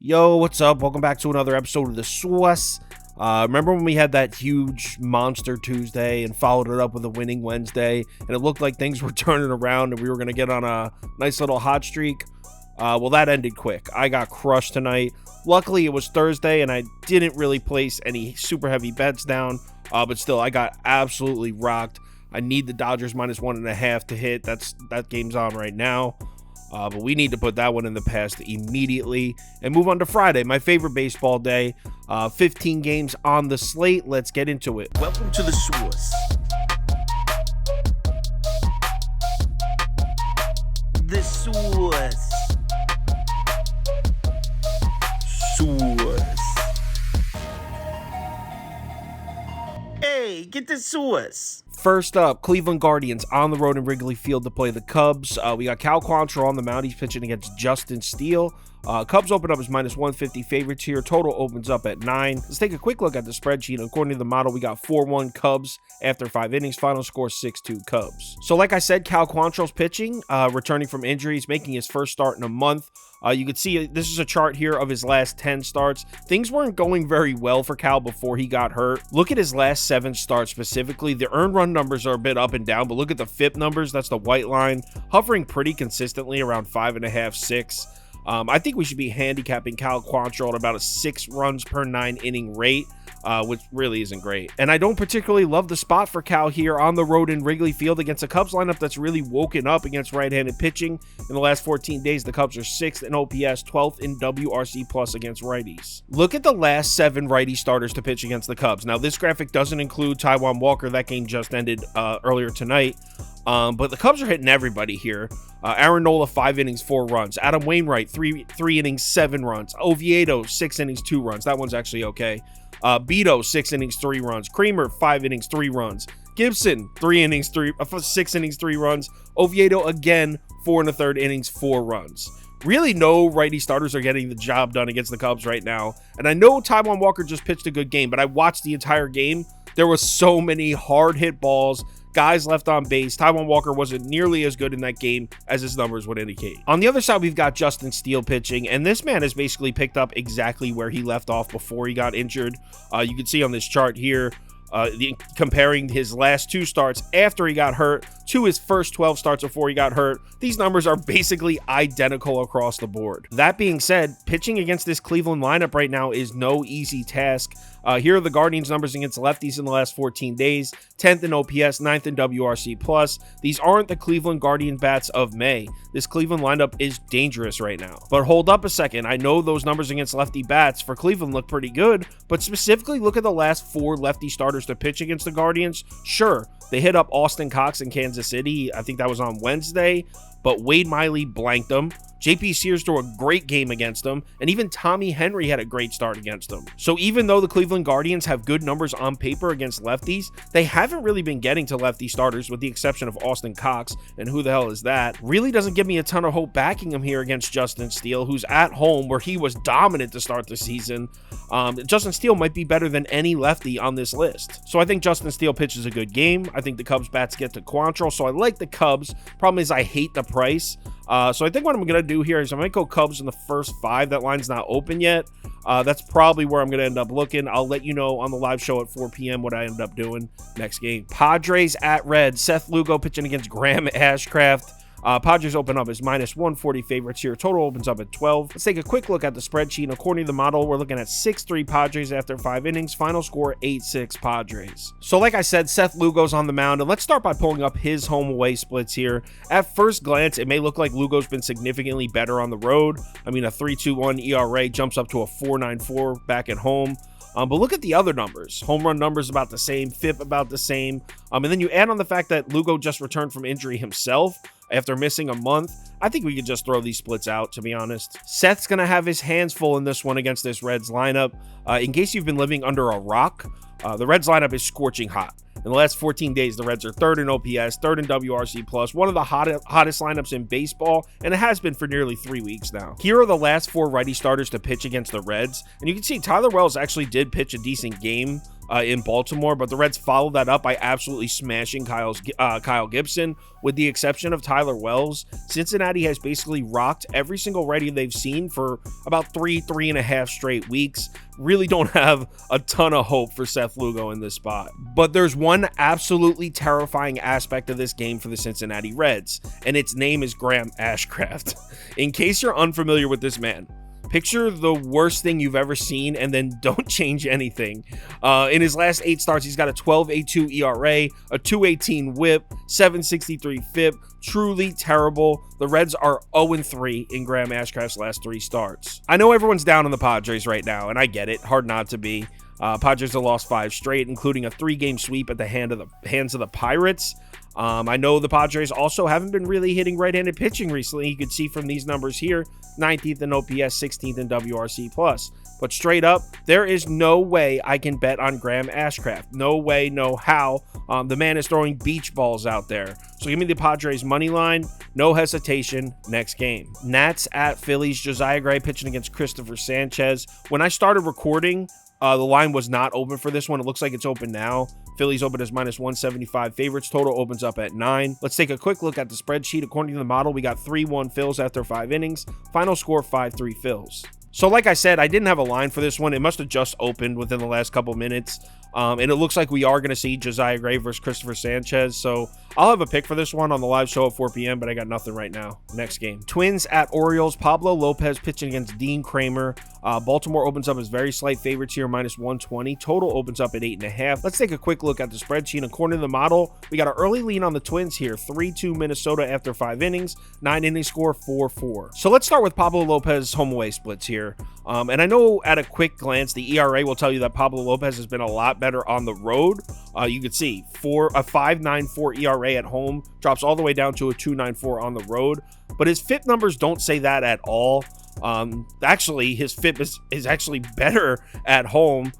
Yo, what's up? Welcome back to another episode of the Sauce. Remember when we had that huge monster Tuesday and followed it up with a winning Wednesday, and it looked like things were turning around and we were going to get on a nice little hot streak? Well, that ended quick. I got crushed tonight. Luckily, it was Thursday, and I didn't really place any super heavy bets down, but still, I got absolutely rocked. I need the Dodgers -1.5 to hit. That game's on right now. But we need to put that one in the past immediately and move on to Friday, my favorite baseball day. 15 games on the slate. Let's get into it. Welcome to the Sauce. The Sauce. Sauce. Hey, get the sauce. First up, Cleveland Guardians on the road in Wrigley Field to play the Cubs. We got Cal Quantrill on the mound. He's pitching against Justin Steele. Cubs open up as -150 favorites here. Total opens up at 9. Let's take a quick look at the spreadsheet. According to the model, we got 4-1 Cubs after 5 innings. Final score 6-2 Cubs. So like I said, Cal Quantrill's pitching, returning from injuries, making his first start in a month. You can see this is a chart here of his last 10 starts. Things weren't going very well for Cal before he got hurt. Look at his last 7 starts specifically. The earned run numbers are a bit up and down, but look at the FIP numbers. That's the white line, hovering pretty consistently around 5.5, 6. I think we should be handicapping Cal Quantrill at about a 6 runs per 9 inning rate, which really isn't great. And I don't particularly love the spot for Cal here on the road in Wrigley Field against a Cubs lineup that's really woken up against right-handed pitching. In the last 14 days, the Cubs are 6th in OPS, 12th in WRC plus against righties. Look at the last 7 righty starters to pitch against the Cubs. Now, this graphic doesn't include Taijuan Walker. That game just ended earlier tonight. But the Cubs are hitting everybody here. Aaron Nola, 5 innings, 4 runs. Adam Wainwright, 3 innings, 7 runs. Oviedo, 6 innings, 2 runs. That one's actually okay. Beto, 6 innings, 3 runs. Creamer, 5 innings, 3 runs. Gibson, 6 innings, 3 runs. Oviedo, again, 4 1/3 innings, 4 runs. Really, no righty starters are getting the job done against the Cubs right now. And I know Taijuan Walker just pitched a good game, but I watched the entire game. There was so many hard hit balls, guys left on base. Taijuan Walker wasn't nearly as good in that game as his numbers would indicate. On the other side, we've got Justin Steele pitching, and this man has basically picked up exactly where he left off before he got injured. You can see on this chart here, comparing his last 2 starts after he got hurt to his first 12 starts before he got hurt. These numbers are basically identical across the board. That being said, pitching against this Cleveland lineup right now is no easy task. Here are the Guardians numbers against lefties in the last 14 days. 10th in OPS, 9th in WRC plus. These aren't the Cleveland Guardian bats of May. This Cleveland lineup is dangerous right now. But hold up a second. I know those numbers against lefty bats for Cleveland look pretty good, but specifically look at the last 4 lefty starters to pitch against the Guardians. Sure, they hit up Austin Cox in Kansas City. I think that was on Wednesday, but Wade Miley blanked them. JP Sears threw a great game against them, and even Tommy Henry had a great start against them. So even though the Cleveland Guardians have good numbers on paper against lefties, they haven't really been getting to lefty starters with the exception of Austin Cox, and who the hell is that? Really doesn't give me a ton of hope backing him here against Justin Steele, who's at home where he was dominant to start the season. Justin Steele might be better than any lefty on this list. So I think Justin Steele pitches a good game. I think the Cubs bats get to Quantrill, so I like the Cubs. Problem is I hate the price. So I think what I'm going to do here is I might go Cubs in the first 5. That line's not open yet. That's probably where I'm going to end up looking. I'll let you know on the live show at 4 p.m. what I end up doing next game. Padres at Reds. Seth Lugo pitching against Graham Ashcraft. Padres open up as -140 favorites here. Total opens up at 12. Let's take a quick look at the spreadsheet. According to the model, we're looking at 6-3 Padres after 5 innings. Final score 8-6 Padres. So like I said, Seth Lugo's on the mound, and let's start by pulling up his home away splits here. At first glance, it may look like Lugo's been significantly better on the road. I mean, a 3.21 ERA jumps up to a 4.94 back at home. But look at the other numbers. Home run numbers about the same, FIP about the same. And then you add on the fact that Lugo just returned from injury himself after missing a month. I think we could just throw these splits out, to be honest. Seth's going to have his hands full in this one against this Reds lineup. In case you've been living under a rock, the Reds lineup is scorching hot. In the last 14 days, the Reds are 3rd in OPS, 3rd in WRC plus, one of the hottest lineups in baseball, and it has been for nearly 3 weeks now. Here are the last 4 righty starters to pitch against the Reds, and you can see Tyler Wells actually did pitch a decent game in Baltimore, but the Reds followed that up by absolutely smashing Kyle Gibson. With the exception of Tyler Wells, Cincinnati has basically rocked every single righty they've seen for about 3.5 straight weeks. Really don't have a ton of hope for Seth Lugo in this spot. But there's one absolutely terrifying aspect of this game for the Cincinnati Reds, and its name is Graham Ashcraft. In case you're unfamiliar with this man, picture the worst thing you've ever seen and then don't change anything. In his last 8 starts, he's got a 12.82 ERA, a 2.18 whip, 7.63 FIP. Truly terrible. The Reds are 0-3 in Graham Ashcraft's last 3 starts. I know everyone's down on the Padres right now, and I get it. Hard not to be. Padres have lost 5 straight, including a 3-game sweep at the hands of the Pirates. I know the Padres also haven't been really hitting right-handed pitching recently. You can see from these numbers here, 19th in OPS, 16th in WRC+. But straight up, there is no way I can bet on Graham Ashcraft. No way, no how. The man is throwing beach balls out there. So give me the Padres money line. No hesitation. Next game. Nats at Phillies. Josiah Gray pitching against Christopher Sanchez. When I started recording, the line was not open for this one. It looks like it's open now. Phillies open as -175 favorites. Total opens up at 9. Let's take a quick look at the spreadsheet. According to the model, we got 3-1 Phils after 5 innings. Final score 5-3 Phils. So like I said, I didn't have a line for this one. It must have just opened within the last couple minutes. And it looks like we are going to see Josiah Gray versus Christopher Sanchez. So I'll have a pick for this one on the live show at 4 p.m., but I got nothing right now. Next game. Twins at Orioles. Pablo Lopez pitching against Dean Kramer. Baltimore opens up as very slight favorites here, -120. Total opens up at 8.5. Let's take a quick look at the spreadsheet. According to the model, we got an early lean on the Twins here. 3-2 Minnesota after 5 innings. 9-inning score, 4-4. So let's start with Pablo Lopez home-away splits here. And I know at a quick glance, the ERA will tell you that Pablo Lopez has been a lot better on the road. You can see a 5.94 ERA at home drops all the way down to a 2.94 on the road. But his FIP numbers don't say that at all. Actually, his FIP is actually better at home,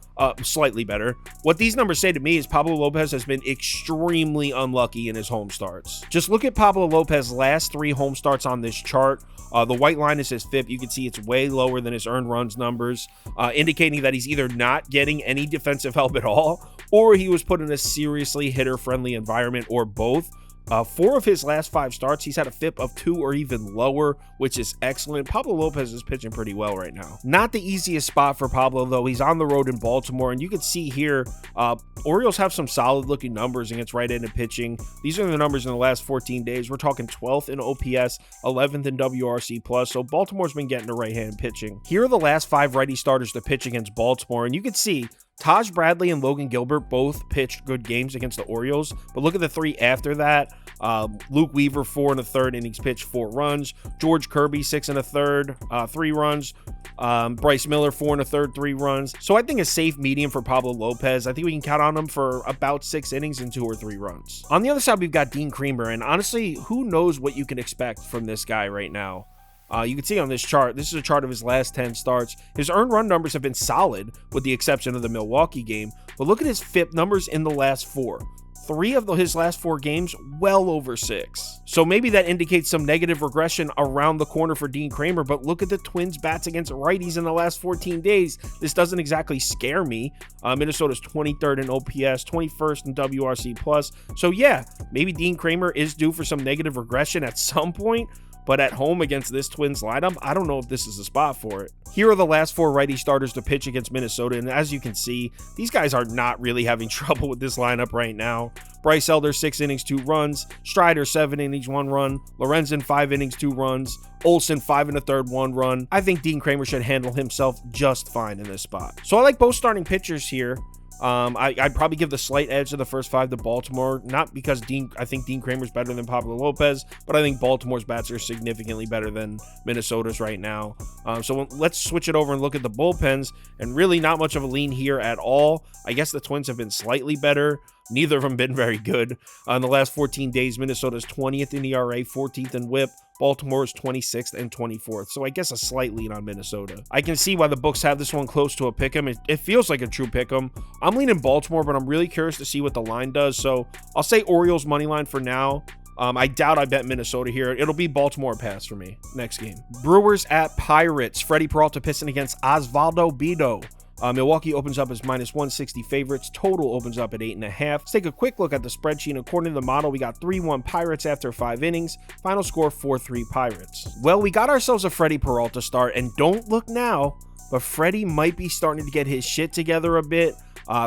slightly better. What these numbers say to me is Pablo Lopez has been extremely unlucky in his home starts. Just look at Pablo Lopez's last 3 home starts on this chart. The white line is his FIP. You can see it's way lower than his earned runs numbers, indicating that he's either not getting any defensive help at all, or he was put in a seriously hitter-friendly environment, or both. 4 of his last 5 starts, he's had a FIP of 2 or even lower, which is excellent. Pablo Lopez is pitching pretty well right now. Not the easiest spot for Pablo, though. He's on the road in Baltimore, and you can see here, Orioles have some solid-looking numbers against right-handed pitching. These are the numbers in the last 14 days. We're talking 12th in OPS, 11th in WRC+, so Baltimore's been getting to right-handed pitching. Here are the last 5 righty starters to pitch against Baltimore, and you can see Taj Bradley and Logan Gilbert both pitched good games against the Orioles, but look at the 3 after that. Luke Weaver, 4 1/3 innings pitched, 4 runs. George Kirby, 6 1/3, 3 runs. Bryce Miller, 4 1/3, 3 runs. So I think a safe medium for Pablo Lopez. I think we can count on him for about 6 innings and 2 or 3 runs. On the other side, we've got Dean Kramer, and honestly, who knows what you can expect from this guy right now. You can see on this chart, this is a chart of his last 10 starts. His earned run numbers have been solid, with the exception of the Milwaukee game. But look at his FIP numbers in the last 4. 3 of his last 4 games, well over 6. So maybe that indicates some negative regression around the corner for Dean Kramer, but look at the Twins' bats against righties in the last 14 days. This doesn't exactly scare me. Minnesota's 23rd in OPS, 21st in WRC+. So yeah, maybe Dean Kramer is due for some negative regression at some point. But at home against this Twins lineup, I don't know if this is the spot for it. Here are the last 4 righty starters to pitch against Minnesota, and as you can see, these guys are not really having trouble with this lineup right now. Bryce Elder, 6 innings, 2 runs. Strider, 7 innings, 1 run. Lorenzen, 5 innings, 2 runs. Olsen, 5 1/3, 1 run. I think Dean Kramer should handle himself just fine in this spot. So I like both starting pitchers here. I'd probably give the slight edge to the first 5 to Baltimore, not because I think Dean Kramer's better than Pablo Lopez, but I think Baltimore's bats are significantly better than Minnesota's right now. So let's switch it over and look at the bullpens, and really not much of a lean here at all. I guess the Twins have been slightly better. Neither of them been very good. In the last 14 days, Minnesota's 20th in ERA, 14th in WHIP. Baltimore is 26th and 24th, so I guess a slight lean on Minnesota. I can see why the books have this one close to a pick'em. It feels like a true pick'em. I'm leaning Baltimore, but I'm really curious to see what the line does, so I'll say Orioles money line for now. I doubt I bet Minnesota here. It'll be Baltimore pass for me. Next game. Brewers at Pirates. Freddie Peralta pitching against Osvaldo Bido. Milwaukee opens up as minus 160 favorites. Total opens up at 8.5. Let's take a quick look at the spreadsheet. According to the model, we got 3-1 Pirates after 5 innings. Final score 4-3 Pirates. Well, we got ourselves a Freddie Peralta start, and don't look now, but Freddie might be starting to get his shit together a bit.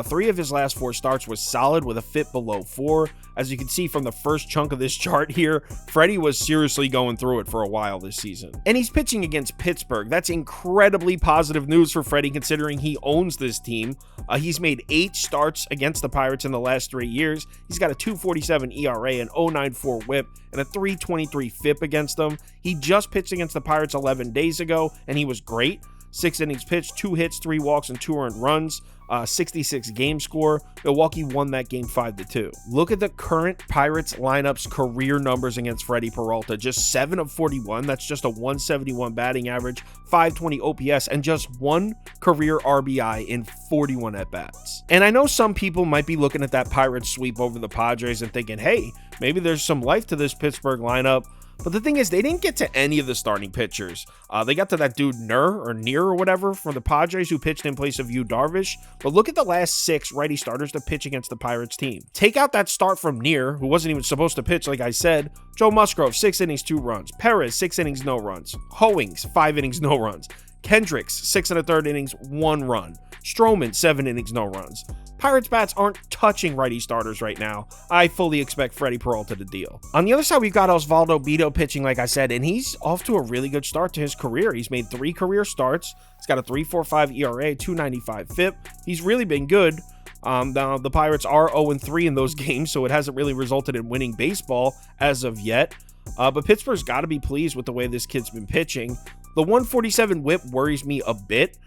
3 of his last 4 starts was solid with a FIP below 4. As you can see from the first chunk of this chart here, Freddie was seriously going through it for a while this season. And he's pitching against Pittsburgh. That's incredibly positive news for Freddie considering he owns this team. He's made 8 starts against the Pirates in the last 3 years. He's got a 2.47 ERA, an 0.94 WHIP, and a 3.23 FIP against them. He just pitched against the Pirates 11 days ago, and he was great. 6 innings pitched, 2 hits, 3 walks, and 2 earned runs. 66 game score. Milwaukee won that game 5-2. Look at the current Pirates lineup's career numbers against Freddie Peralta. Just 7 of 41. That's just a 171 batting average, 520 OPS, and just 1 career RBI in 41 at-bats. And I know some people might be looking at that Pirates sweep over the Padres and thinking, hey, maybe there's some life to this Pittsburgh lineup. But the thing is, they didn't get to any of the starting pitchers. They got to that dude Near or whatever from the Padres who pitched in place of Yu Darvish. But look at the last 6 righty starters to pitch against the Pirates team. Take out that start from Near, who wasn't even supposed to pitch like I said. Joe Musgrove, 6 innings, 2 runs. Perez, 6 innings, no runs. Hoings, 5 innings, no runs. Kendricks, 6 1/3 innings, 1 run. Stroman, 7 innings, no runs. Pirates bats aren't touching righty starters right now. I fully expect Freddie Peralta to deal. On the other side, we've got Osvaldo Bido pitching, like I said, and he's off to a really good start to his career. He's made 3 career starts. He's got a 3.45 ERA, 2.95 FIP. He's really been good. Now, the Pirates are 0-3 in those games, so it hasn't really resulted in winning baseball as of yet. But Pittsburgh's got to be pleased with the way this kid's been pitching. The 147 whip worries me a bit.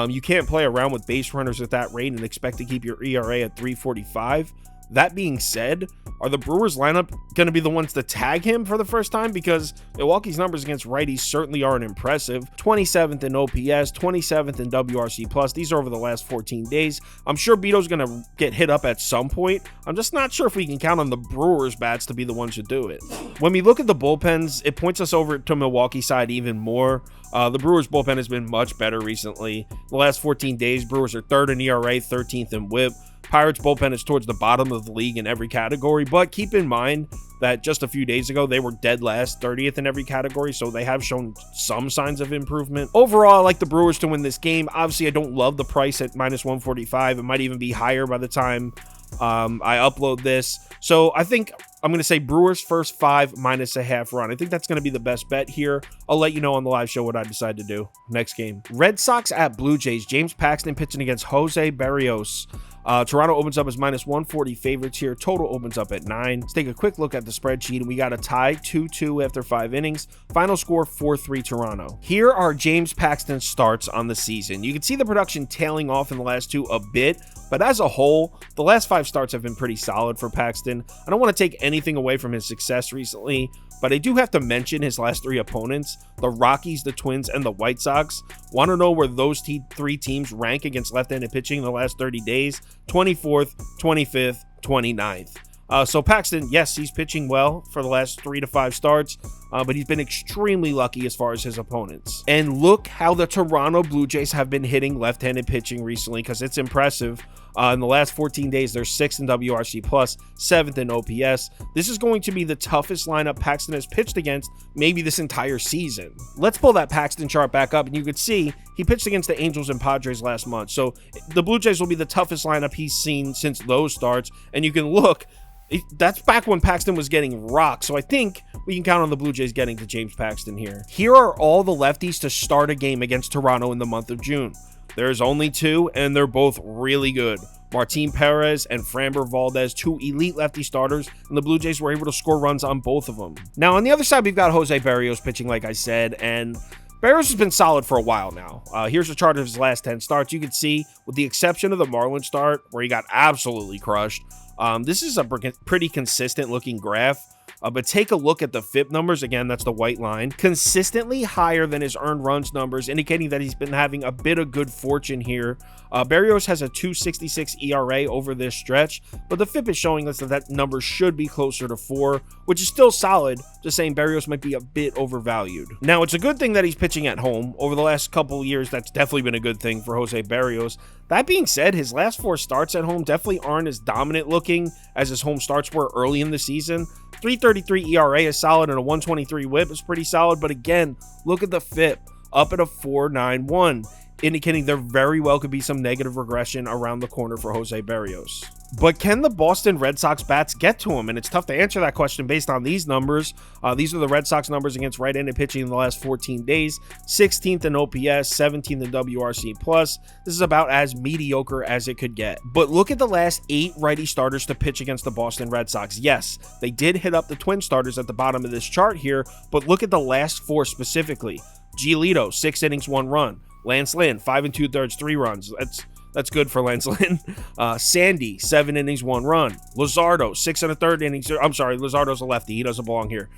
You can't play around with base runners at that rate and expect to keep your ERA at 3.45. That being said, are the Brewers lineup going to be the ones to tag him for the first time? Because Milwaukee's numbers against righties certainly aren't impressive. 27th in OPS, 27th in WRC+. These are over the last 14 days. I'm sure Bito's going to get hit up at some point. I'm just not sure if we can count on the Brewers bats to be the ones to do it. When we look at the bullpens, it points us over to Milwaukee side even more. The Brewers bullpen has been much better recently. The last 14 days, Brewers are 3rd in ERA, 13th in WHIP. Pirates bullpen is towards the bottom of the league in every category, but keep in mind that just a few days ago, they were dead last, 30th in every category, so they have shown some signs of improvement. Overall, I like the Brewers to win this game. Obviously, I don't love the price at minus 145. It might even be higher by the time I upload this. So I think I'm going to say Brewers first 5 minus a half run. I think that's going to be the best bet here. I'll let you know on the live show what I decide to do. Next game. Red Sox at Blue Jays. James Paxton pitching against Jose Berrios. Toronto opens up as minus 140 favorites here. Total opens up at 9. Let's take a quick look at the spreadsheet. We got a tie 2-2 after 5 innings. Final score 4-3 Toronto. Here are James Paxton's starts on the season. You can see the production tailing off in the last 2 a bit, but as a whole, the last 5 starts have been pretty solid for Paxton. I don't want to take anything away from his success recently, but I do have to mention his last 3 opponents, the Rockies, the Twins, and the White Sox. Want to know where those 3 teams rank against left-handed pitching in the last 30 days? 24th, 25th, 29th. So Paxton, yes, he's pitching well for the last 3 to 5 starts, but he's been extremely lucky as far as his opponents. And look how the Toronto Blue Jays have been hitting left-handed pitching recently, because it's impressive. In the last 14 days, they're 6th in WRC+, 7th in OPS. This is going to be the toughest lineup Paxton has pitched against maybe this entire season. Let's pull that Paxton chart back up, and you can see he pitched against the Angels and Padres last month. So the Blue Jays will be the toughest lineup he's seen since those starts, and you can look, that's back when Paxton was getting rocked. So I think we can count on the Blue Jays getting to James Paxton here. Here are all the lefties to start a game against Toronto in the month of June. There's only 2, and they're both really good. Martin Perez and Framber Valdez, 2 elite lefty starters, and the Blue Jays were able to score runs on both of them. Now, on the other side, we've got Jose Berrios pitching, like I said, and Berrios has been solid for a while now. Here's a chart of his last 10 starts. You can see, with the exception of the Marlins start, where he got absolutely crushed, this is a pretty consistent looking graph. But take a look at the FIP numbers. Again, that's the white line. Consistently higher than his earned runs numbers, indicating that he's been having a bit of good fortune here. Berrios has a 2.66 ERA over this stretch, but the FIP is showing us that number should be closer to 4, which is still solid, just saying Berrios might be a bit overvalued. Now, it's a good thing that he's pitching at home. Over the last couple of years, that's definitely been a good thing for Jose Berrios. That being said, his last 4 starts at home definitely aren't as dominant looking as his home starts were early in the season. 3.33 ERA is solid and a 1.23 whip is pretty solid, but again, look at the FIP, up at a 4.91. indicating there very well could be some negative regression around the corner for Jose Berrios. But can the Boston Red Sox bats get to him? And it's tough to answer that question based on these numbers. These are the Red Sox numbers against right-handed pitching in the last 14 days. 16th in OPS, 17th in WRC+. This is about as mediocre as it could get. But look at the last 8 righty starters to pitch against the Boston Red Sox. Yes, they did hit up the twin starters at the bottom of this chart here, but look at the last 4 specifically. Giolito, 6 innings, 1 run. Lance Lynn, 5 2/3, 3 runs. That's good for Lance Lynn. Sandy, 7 innings, 1 run. Luzardo, 6 1/3 innings. I'm sorry, Luzardo's a lefty. He doesn't belong here.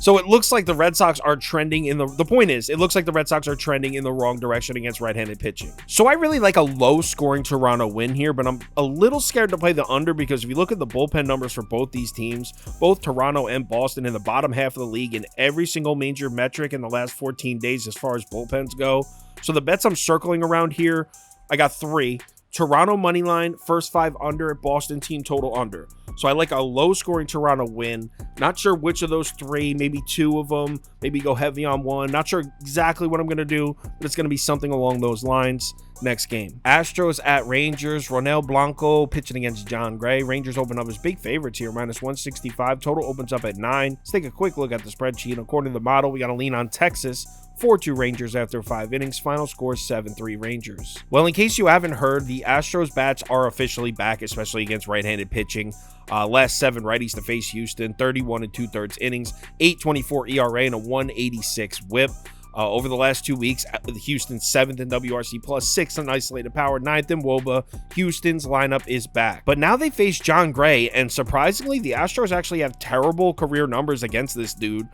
So it looks like the Red Sox are trending in the point is, it looks like the Red Sox are trending in the wrong direction against right-handed pitching. So I really like a low-scoring Toronto win here, but I'm a little scared to play the under because if you look at the bullpen numbers for both these teams, both Toronto and Boston in the bottom half of the league in every single major metric in the last 14 days as far as bullpens go. So the bets I'm circling around here, I got 3. Toronto money line, first 5 under, Boston team total under. So I like a low scoring Toronto win. Not sure which of those 3, maybe 2 of them, maybe go heavy on 1. Not sure exactly what I'm going to do, but it's going to be something along those lines. Next game. Astros at Rangers. Ronel Blanco pitching against John Gray. Rangers open up as big favorites here, minus 165. Total opens up at 9. Let's take a quick look at the spreadsheet. According to the model, we got to lean on Texas. 4-2 Rangers after 5 innings. Final score 7-3 Rangers. Well, in case you haven't heard, the Astros bats are officially back, especially against right-handed pitching. Last 7 righties to face Houston, 31 2/3 innings, 8.24 ERA and a 1.86 whip. Over the last 2 weeks, Houston 7th in WRC+, 6th in isolated power, 9th in WOBA. Houston's lineup is back. But now they face John Gray, and surprisingly, the Astros actually have terrible career numbers against this dude.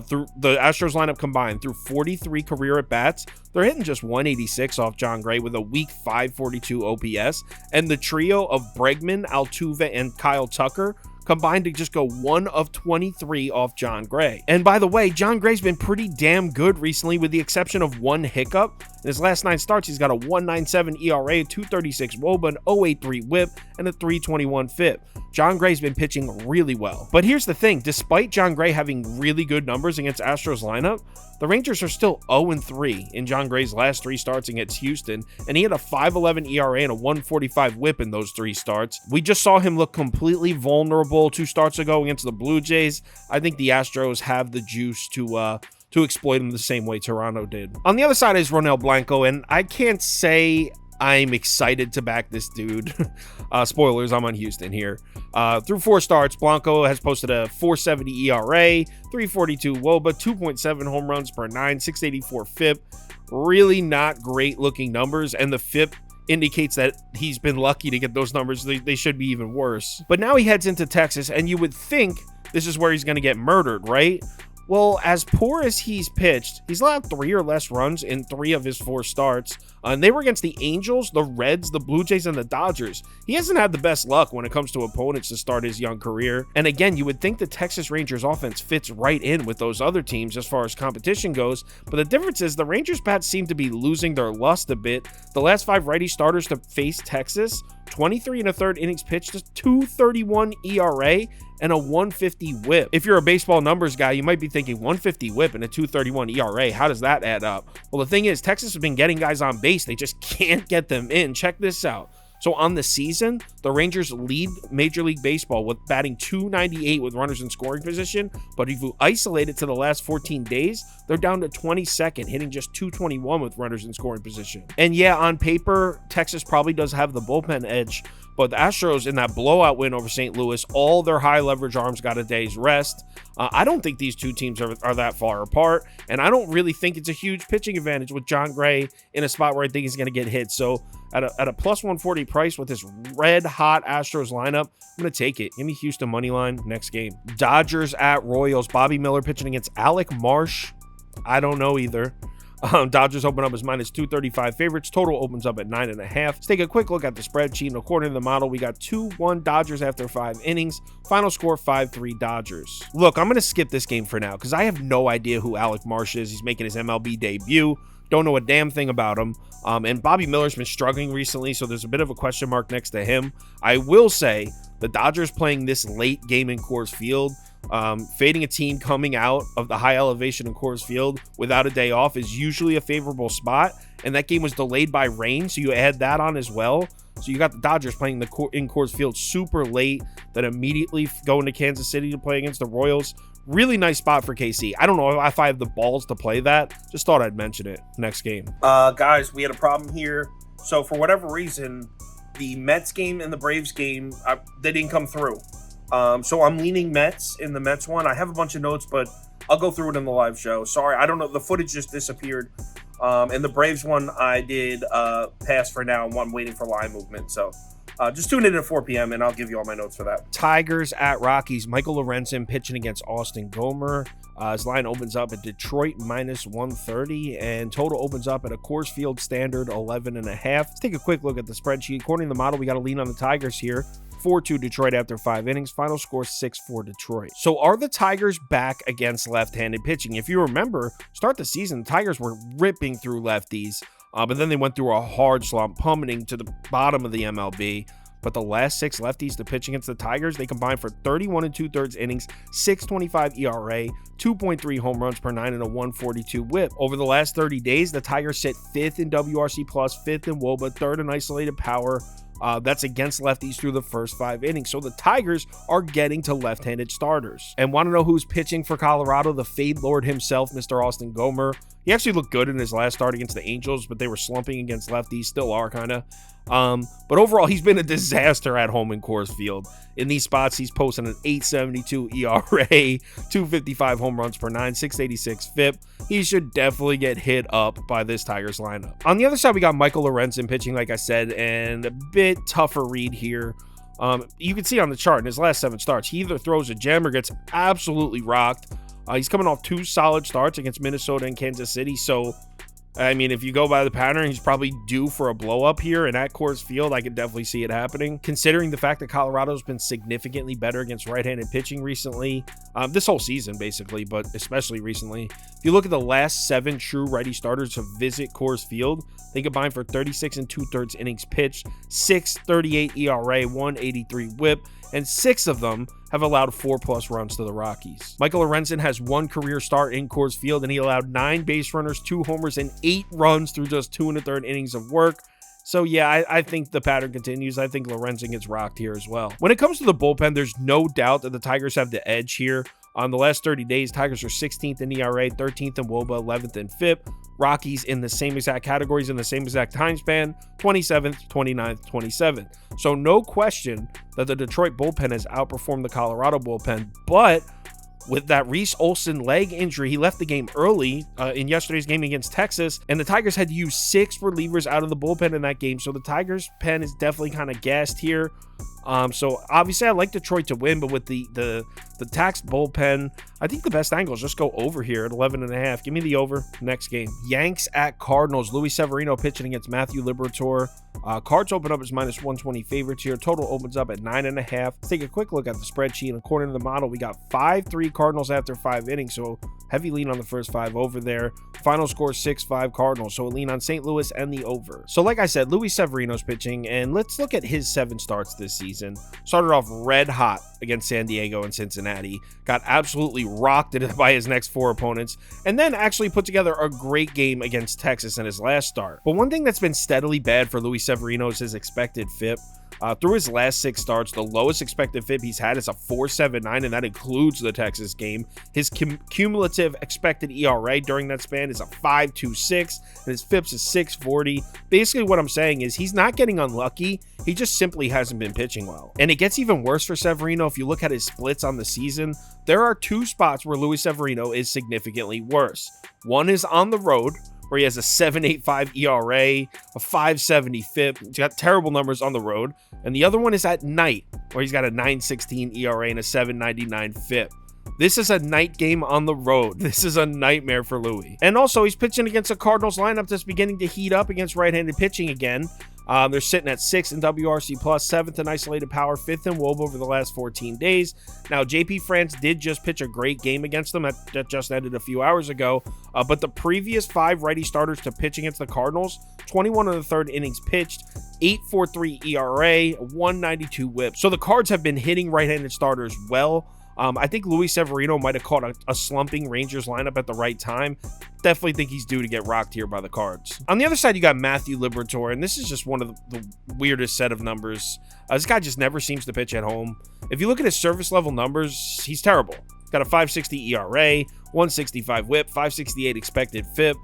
Through the Astros lineup combined, through 43 career at-bats, they're hitting just 186 off John Gray with a weak 542 OPS. And the trio of Bregman, Altuve, and Kyle Tucker combined to just go 1 of 23 off John Gray. And by the way, John Gray's been pretty damn good recently with the exception of 1 hiccup. In his last 9 starts, he's got a 1.97 ERA, 2.36 WOBA, an 0.83 whip, and a 3.21 FIP. John Gray's been pitching really well. But here's the thing, despite John Gray having really good numbers against Astros lineup, the Rangers are still 0-3 in John Gray's last 3 starts against Houston, and he had a 5.11 ERA and a 1.45 whip in those 3 starts. We just saw him look completely vulnerable 2 starts ago against the Blue Jays. I think the Astros have the juice to exploit him the same way Toronto did. On the other side is Ronel Blanco, and I can't say I'm excited to back this dude. Spoilers, I'm on Houston here. Through 4 starts, Blanco has posted a 4.70 ERA, 3.42 WOBA, 2.7 home runs per 9, 6.84 FIP. Really not great looking numbers, and the FIP indicates that he's been lucky to get those numbers. They should be even worse. But now he heads into Texas, and you would think this is where he's going to get murdered, right? Well, as poor as he's pitched, he's allowed 3 or less runs in 3 of his 4 starts. And they were against the Angels, the Reds, the Blue Jays, and the Dodgers. He hasn't had the best luck when it comes to opponents to start his young career. And again, you would think the Texas Rangers offense fits right in with those other teams as far as competition goes. But the difference is the Rangers bats seem to be losing their lust a bit. The last 5 righty starters to face Texas, 23 1/3 innings pitched, just 2.31 ERA and a 150 whip. If you're a baseball numbers guy, you might be thinking 150 whip and a 2.31 ERA. How does that add up? Well, the thing is, Texas has been getting guys on base. They just can't get them in. Check this out. So on the season, the Rangers lead Major League Baseball with batting .298 with runners in scoring position. But if you isolate it to the last 14 days, they're down to 22nd, hitting just .221 with runners in scoring position. And yeah, on paper, Texas probably does have the bullpen edge. But the Astros, in that blowout win over St. Louis, all their high leverage arms got a day's rest. I don't think these two teams are that far apart, and I don't really think it's a huge pitching advantage with John Gray in a spot where I think he's going to get hit. So at a plus 140 price with this red hot Astros lineup, I'm going to take it. Give me Houston money line next game. Dodgers at Royals. Bobby Miller pitching against Alec Marsh. I don't know either. Dodgers open up as minus 235 favorites. Total opens up at 9.5. Let's take a quick look at the spreadsheet. And according to the model, we got 2-1 Dodgers after 5 innings. Final score 5-3 Dodgers. Look, I'm going to skip this game for now because I have no idea who Alec Marsh is. He's making his MLB debut. Don't know a damn thing about him. And Bobby Miller's been struggling recently, so there's a bit of a question mark next to him. I will say the Dodgers playing this late game in Coors Field, fading a team coming out of the high elevation in Coors Field without a day off is usually a favorable spot, and that game was delayed by rain, so you add that on as well. So you got the Dodgers playing in Coors Field super late, then immediately going to Kansas City to play against the Royals. Really nice spot for KC. I don't know if I have the balls to play that. Just thought I'd mention it. Next game. Guys, we had a problem here. So for whatever reason, the Mets game and the Braves game, they didn't come through. So I'm leaning Mets in the Mets one. I have a bunch of notes, but I'll go through it in the live show. Sorry, I don't know. The footage just disappeared. And the Braves one, I did pass for now. I'm waiting for line movement. So just tune in at 4 p.m. and I'll give you all my notes for that. Tigers at Rockies. Michael Lorenzen pitching against Austin Gomer. His line opens up at Detroit minus 130, and total opens up at a Coors Field standard 11.5. Let's take a quick look at the spreadsheet. According to the model, we got to lean on the Tigers here. 4-2 Detroit after 5 innings. Final score 6-4 Detroit. So are the Tigers back against left-handed pitching? If you remember, start the season, the Tigers were ripping through lefties, but then they went through a hard slump, plummeting to the bottom of the MLB. But the last 6 lefties to pitch against the Tigers, they combined for 31 2/3 innings, 6.25 ERA, 2.3 home runs per 9, and a 142 whip. Over the last 30 days, the Tigers sit 5th in WRC+, 5th in WOBA, 3rd in isolated power. That's against lefties through the first 5 innings. So the Tigers are getting to left-handed starters. And want to know who's pitching for Colorado? The Fade Lord himself, Mr. Austin Gomer. He actually looked good in his last start against the Angels, but they were slumping against lefties, still are kind of. But overall, he's been a disaster at home in Coors Field. In these spots, he's posting an 8.72 ERA, 2.55 home runs per 9, 6.86 FIP. He should definitely get hit up by this Tigers lineup. On the other side, we got Michael Lorenzen pitching, like I said, and a bit tougher read here. You can see on the chart in his last 7 starts, he either throws a gem or gets absolutely rocked. He's coming off 2 solid starts against Minnesota and Kansas City, so I mean, if you go by the pattern, he's probably due for a blow up here, and at Coors Field, I could definitely see it happening. Considering the fact that Colorado's been significantly better against right-handed pitching recently, this whole season basically, but especially recently. If you look at the last 7 true righty starters to visit Coors Field, they combined for 36 2/3 innings pitched, 6.38 ERA, 1.83 WHIP, and 6 of them have allowed 4+ runs to the Rockies. Michael Lorenzen has 1 career start in Coors Field, and he allowed 9 base runners, 2 homers, and 8 runs through just 2 1/3 innings of work. So yeah, I think the pattern continues. I think Lorenzen gets rocked here as well. When it comes to the bullpen, there's no doubt that the Tigers have the edge here. On the last 30 days, Tigers are 16th in ERA, 13th in WOBA, 11th in FIP. Rockies in the same exact categories in the same exact time span, 27th, 29th, 27th. So no question that the Detroit bullpen has outperformed the Colorado bullpen, but with that Reese Olson leg injury, he left the game early in yesterday's game against Texas, and the Tigers had to use 6 relievers out of the bullpen in that game. So the Tigers pen is definitely kind of gassed here. So obviously I like Detroit to win, but with the taxed bullpen, I think the best angle is just go over here at 11.5. Give me the over. Next game. Yanks at Cardinals. Luis Severino pitching against Matthew Liberatore. Cards open up as minus 120 favorites here. Total opens up at 9.5. Let's take a quick look at the spreadsheet. And according to the model, we got 5-3 Cardinals after 5 innings. So heavy lean on the first 5 over there. Final score 6-5 Cardinals. So a lean on St. Louis and the over. So like I said, Luis Severino's pitching, and let's look at his 7 starts this season. Started off red hot against San Diego and Cincinnati. Got absolutely rocked by his next 4 opponents, and then actually put together a great game against Texas in his last start. But one thing that's been steadily bad for Luis Severino is his expected FIP. Through his last 6 starts, the lowest expected FIP he's had is a 4.79, and that includes the Texas game. His cumulative expected ERA during that span is a 5.26, and his FIPS is 6.40. Basically, what I'm saying is he's not getting unlucky. He just simply hasn't been pitching well. And it gets even worse for Severino. If you look at his splits on the season, there are 2 spots where Luis Severino is significantly worse. One is on the road, where he has a 7.85 ERA, a 5.70 FIP. He's got terrible numbers on the road. And the other one is at night, where he's got a 9.16 ERA and a 7.99 FIP. This is a night game on the road. This is a nightmare for Louis. And also, he's pitching against a Cardinals lineup that's beginning to heat up against right-handed pitching again. They're sitting at 6th in WRC+, 7th in isolated power, 5th in WOBA over the last 14 days. Now, JP France did just pitch a great game against them. That just ended a few hours ago. But the previous 5 righty starters to pitch against the Cardinals, 21 of the third innings pitched, 8.43 ERA, 192 whip. So the Cards have been hitting right-handed starters well. I think Luis Severino might have caught a slumping Rangers lineup at the right time. Definitely think he's due to get rocked here by the Cards. On the other side, you got Matthew Liberatore, and this is just one of the weirdest set of numbers. This guy just never seems to pitch at home. If you look at his service level numbers, he's terrible. Got a 5.60 ERA, 1.65 whip, 5.68 expected FIP.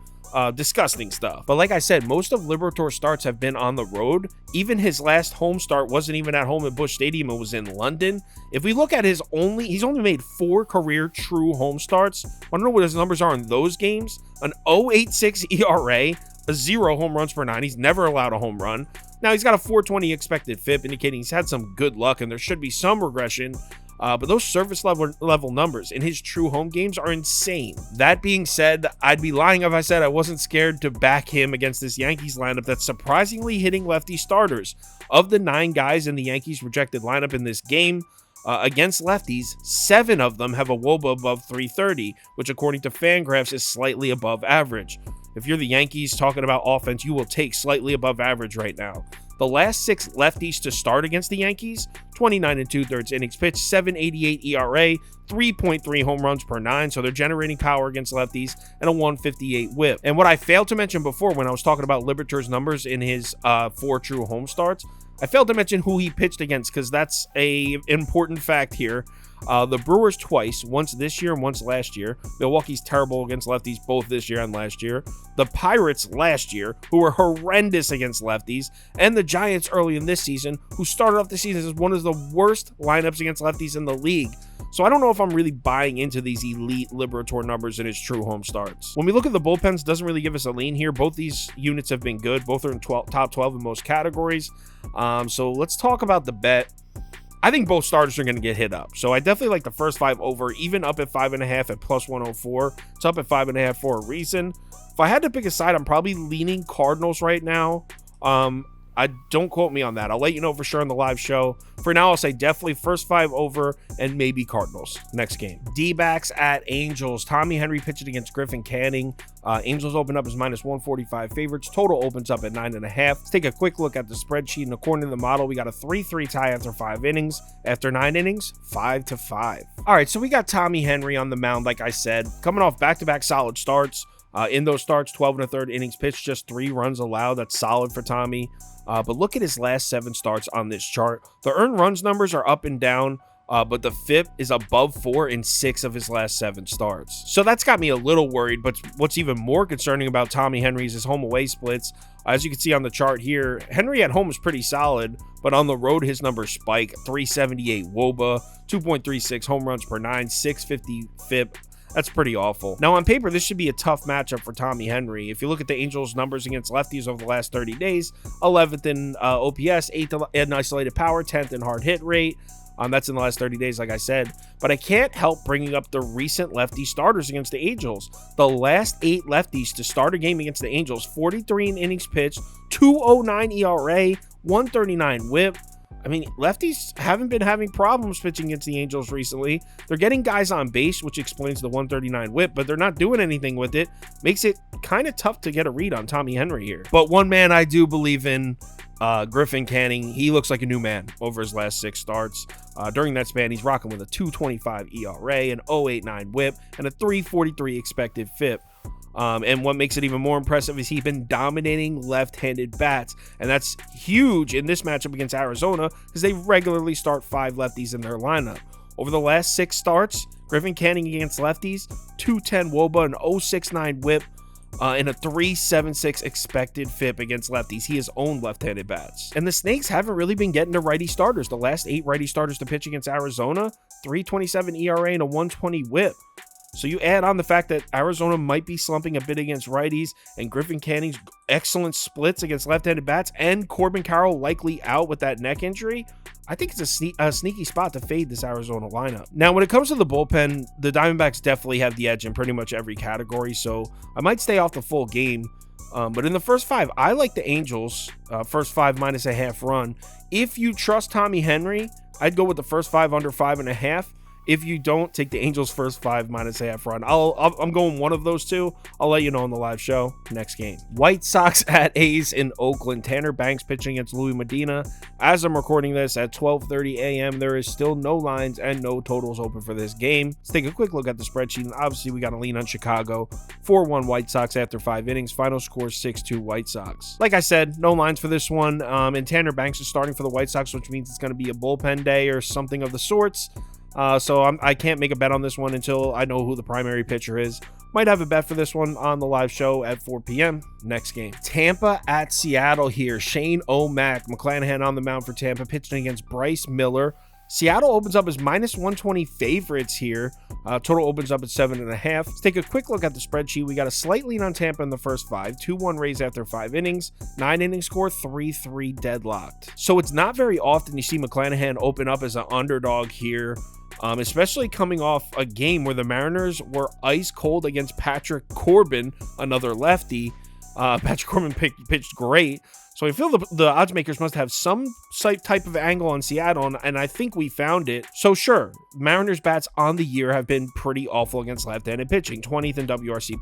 Disgusting stuff. But like I said, most of Liberatore's starts have been on the road. Even his last home start wasn't even at home at Busch Stadium. It was in London. If we look at he's only made 4 career true home starts. I don't know what his numbers are in those games. An 0.86 ERA, a 0 home runs per 9. He's never allowed a home run. Now he's got a 4.20 expected FIP, indicating he's had some good luck and there should be some regression. But those service level numbers in his true home games are insane. That being said, I'd be lying if I said I wasn't scared to back him against this Yankees lineup that's surprisingly hitting lefty starters. Of the 9 guys in the Yankees projected lineup in this game, against lefties, 7 of them have a WOBA above 330, which according to Fangraphs is slightly above average. If you're the Yankees talking about offense, you will take slightly above average right now. The last 6 lefties to start against the Yankees, 29 2/3 innings pitched, 7.88 ERA, 3.3 home runs per 9, so they're generating power against lefties, and a 158 whip. And what I failed to mention before when I was talking about Liberatore's numbers in his 4 true home starts, I failed to mention who he pitched against because that's an important fact here. The Brewers twice, once this year and once last year. Milwaukee's terrible against lefties both this year and last year. The Pirates last year, who were horrendous against lefties. And the Giants early in this season, who started off the season as one of the worst lineups against lefties in the league. So I don't know if I'm really buying into these elite Liberatore numbers in his true home starts. When we look at the bullpens, doesn't really give us a lean here. Both these units have been good. Both are in top 12 in most categories. So let's talk about the bet. I think both starters are going to get hit up. So I definitely like the first 5 over, even up at 5.5 at plus 104. It's up at 5.5 for a reason. If I had to pick a side, I'm probably leaning Cardinals right now. Don't quote me on that. I'll let you know for sure on the live show. For now, I'll say definitely first 5 over and maybe Cardinals next game. D-backs at Angels. Tommy Henry pitched against Griffin Canning. Angels open up as minus 145 favorites. Total opens up at 9.5. Let's take a quick look at the spreadsheet. And according to the model, we got a 3-3 tie after 5 innings. After 9 innings, 5-5. All right, so we got Tommy Henry on the mound, like I said, coming off back-to-back solid starts. In those starts, 12 1/3 innings pitched, just 3 runs allowed. That's solid for Tommy. But look at his last 7 starts on this chart. The earned runs numbers are up and down, but the FIP is above 4 in 6 of his last 7 starts. So that's got me a little worried, but what's even more concerning about Tommy Henry is his home-away splits. As you can see on the chart here, Henry at home is pretty solid, but on the road, his numbers spike. 378 WOBA, 2.36 home runs per 9, 650 FIP. That's pretty awful. Now, on paper, this should be a tough matchup for Tommy Henry. If you look at the Angels' numbers against lefties over the last 30 days, 11th in OPS, 8th in isolated power, 10th in hard hit rate. That's in the last 30 days, like I said. But I can't help bringing up the recent lefty starters against the Angels. The last 8 lefties to start a game against the Angels, 43 innings pitched, 2.09 ERA, 139 whip. I mean, lefties haven't been having problems pitching against the Angels recently. They're getting guys on base, which explains the 139 whip, but they're not doing anything with it. Makes it kind of tough to get a read on Tommy Henry here. But one man I do believe in, Griffin Canning. He looks like a new man over his last 6 starts. During that span, he's rocking with a 2.25 ERA, an 0.89 whip, and a 3.43 expected FIP. And what makes it even more impressive is he's been dominating left-handed bats, and that's huge in this matchup against Arizona because they regularly start 5 lefties in their lineup. Over the last 6 starts, Griffin Canning against lefties, 210 WOBA, an 069 whip, and a 3.76 expected FIP against lefties. He has owned left-handed bats. And the Snakes haven't really been getting to righty starters. The last 8 righty starters to pitch against Arizona, 3.27 ERA and a 120 whip. So you add on the fact that Arizona might be slumping a bit against righties, and Griffin Canning's excellent splits against left-handed bats, and Corbin Carroll likely out with that neck injury. I think it's a sneaky spot to fade this Arizona lineup. Now, when it comes to the bullpen, the Diamondbacks definitely have the edge in pretty much every category, so I might stay off the full game. But in the first 5, I like the Angels, first 5 minus a half run. If you trust Tommy Henry, I'd go with the first 5 under 5.5. If you don't, take the Angels first 5 minus a half run. I'm going one of those two. I'll let you know on the live show. Next game. White Sox at A's in Oakland. Tanner Banks pitching against Louis Medina. As I'm recording this at 12:30 a.m., there is still no lines and no totals open for this game. Let's take a quick look at the spreadsheet. And obviously, we got to lean on Chicago. 4-1 White Sox after 5 innings. Final score 6-2 White Sox. Like I said, no lines for this one. And Tanner Banks is starting for the White Sox, which means it's going to be a bullpen day or something of the sorts. So I can't make a bet on this one until I know who the primary pitcher is. Might have a bet for this one on the live show at 4 p.m. Next game. Tampa at Seattle here. Shane O'Mac. McClanahan on the mound for Tampa, pitching against Bryce Miller. Seattle opens up as minus 120 favorites here. Total opens up at 7.5. Let's take a quick look at the spreadsheet. We got a slight lean on Tampa in the first 5. 2-1 Rays after 5 innings. 9 inning score, 3-3 deadlocked. So it's not very often you see McClanahan open up as an underdog here. Especially coming off a game where the Mariners were ice cold against Patrick Corbin, another lefty. Patrick Corbin pitched great. So I feel the odds makers must have some type of angle on Seattle, and I think we found it. So sure, Mariners bats on the year have been pretty awful against left-handed pitching. 20th in WRC+,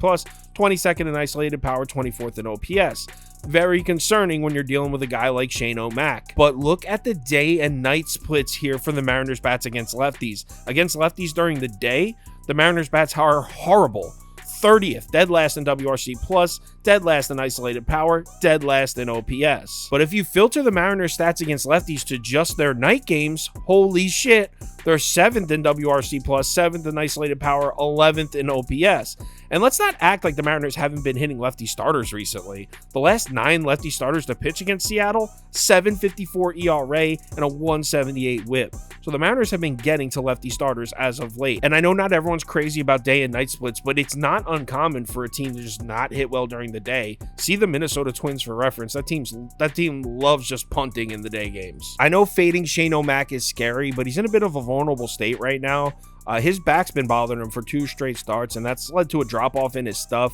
22nd in isolated power, 24th in OPS. Very concerning when you're dealing with a guy like Shane O'Mac. But look at the day and night splits here for the Mariners bats against lefties. Against lefties during the day, the Mariners bats are horrible. 30th, dead last in WRC+, dead last in isolated power, dead last in OPS. But if you filter the Mariners stats against lefties to just their night games, holy shit, they're 7th in WRC+, 7th in isolated power, 11th in OPS. And let's not act like the Mariners haven't been hitting lefty starters recently. The last 9 lefty starters to pitch against Seattle, 7.54 ERA and a 178 whip. So the Mariners have been getting to lefty starters as of late. And I know not everyone's crazy about day and night splits, but it's not uncommon for a team to just not hit well during the day. See the Minnesota Twins for reference. That team loves just punting in the day games. I know fading Shane O'Mac is scary, but he's in a bit of a vulnerable state right now. His back's been bothering him for 2 straight starts, and that's led to a drop-off in his stuff.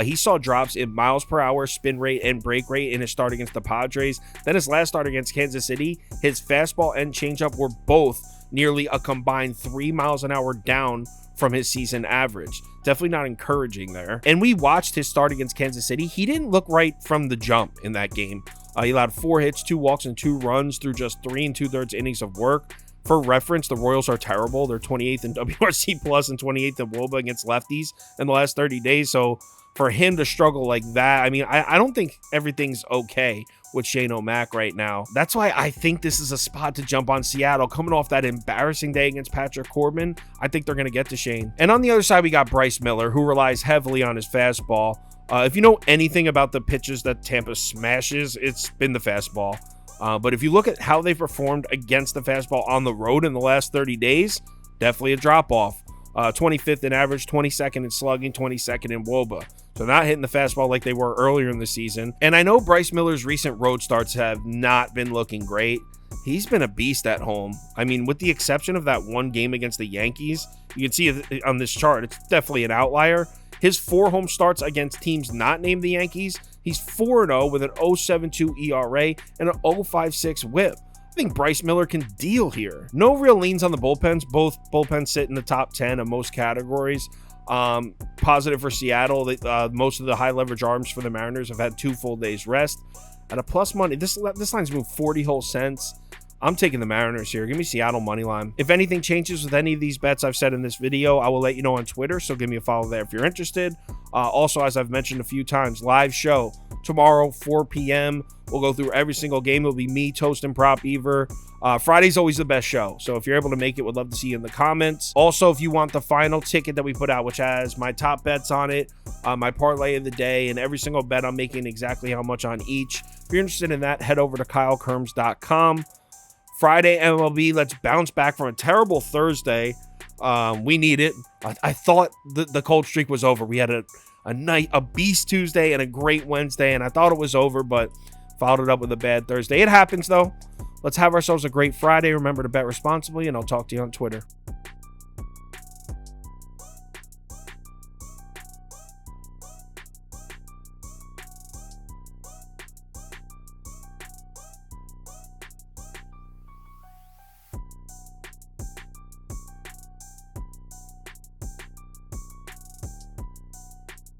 He saw drops in miles per hour, spin rate, and break rate in his start against the Padres. Then his last start against Kansas City, his fastball and changeup were both nearly a combined 3 miles an hour down from his season average. Definitely not encouraging there. And we watched his start against Kansas City. He didn't look right from the jump in that game. He allowed 4 hits, 2 walks, and 2 runs through just 3 2/3 innings of work. For reference, the Royals are terrible. They're 28th in WRC+ and 28th in WOBA against lefties in the last 30 days. So for him to struggle like that, I mean, I don't think everything's okay with Shane O'Mac right now. That's why I think this is a spot to jump on Seattle. Coming off that embarrassing day against Patrick Corbin, I think they're going to get to Shane. And on the other side, we got Bryce Miller, who relies heavily on his fastball. If you know anything about the pitches that Tampa smashes, it's been the fastball. But if you look at how they performed against the fastball on the road in the last 30 days, definitely a drop-off. 25th in average, 22nd in slugging, 22nd in WOBA. So not hitting the fastball like they were earlier in the season. And I know Bryce Miller's recent road starts have not been looking great. He's been a beast at home. I mean, with the exception of that one game against the Yankees, you can see it on this chart, it's definitely an outlier. His 4 home starts against teams not named the Yankees, he's 4-0 with an 0.72 ERA and an 0.56 whip. I think Bryce Miller can deal here. No real leans on the bullpens. Both bullpens sit in the top 10 of most categories. Positive for Seattle. Most of the high leverage arms for the Mariners have had 2 full days rest. At a plus money, this line's moved 40 whole cents. I'm taking the Mariners here. Give me Seattle money line. If anything changes with any of these bets I've said in this video, I will let you know on Twitter, so give me a follow there if you're interested. Also, as I've mentioned a few times, live show tomorrow, 4 p.m. We'll go through every single game. It'll be me, Toast, and Prop Beaver. Friday's always the best show, so if you're able to make it, would love to see you in the comments. Also, if you want the final ticket that we put out, which has my top bets on it, my parlay of the day, and every single bet I'm making exactly how much on each, if you're interested in that, head over to KyleKirms.com. Friday MLB, let's bounce back from a terrible Thursday. We need it. I thought the cold streak was over. We had a beast Tuesday and a great Wednesday, and I thought it was over, but followed it up with a bad Thursday. It happens, though. Let's have ourselves a great Friday. Remember to bet responsibly, and I'll talk to you on Twitter.